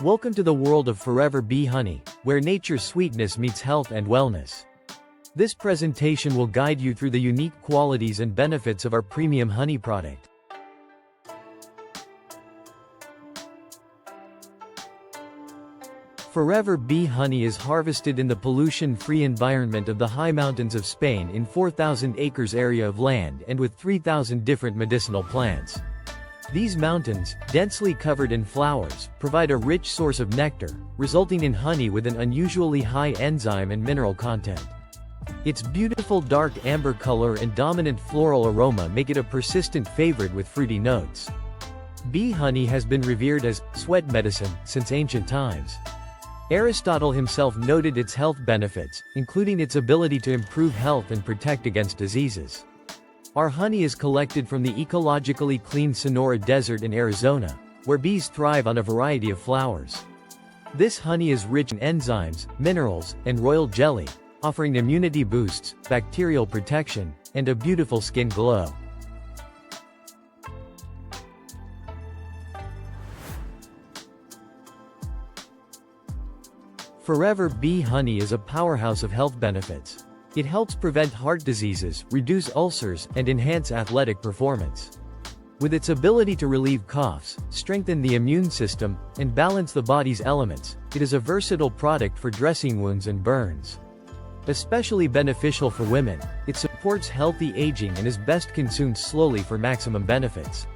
Welcome to the world of Forever Bee Honey, where nature's sweetness meets health and wellness. This presentation will guide you through the unique qualities and benefits of our premium honey product. Forever Bee Honey is harvested in the pollution-free environment of the high mountains of Spain in 4,000 acres area of land and with 3,000 different medicinal plants. These mountains, densely covered in flowers, provide a rich source of nectar, resulting in honey with an unusually high enzyme and mineral content. Its beautiful dark amber color and dominant floral aroma make it a persistent favorite with fruity notes. Bee honey has been revered as sweat medicine since ancient times. Aristotle himself noted its health benefits, including its ability to improve health and protect against diseases. Our honey is collected from the ecologically clean Sonora Desert in Arizona, where bees thrive on a variety of flowers. This honey is rich in enzymes, minerals, and royal jelly, offering immunity boosts, bacterial protection, and a beautiful skin glow. Forever Bee Honey is a powerhouse of health benefits. It helps prevent heart diseases, reduce ulcers, and enhance athletic performance. With its ability to relieve coughs, strengthen the immune system, and balance the body's elements, it is a versatile product for dressing wounds and burns. Especially beneficial for women, it supports healthy aging and is best consumed slowly for maximum benefits.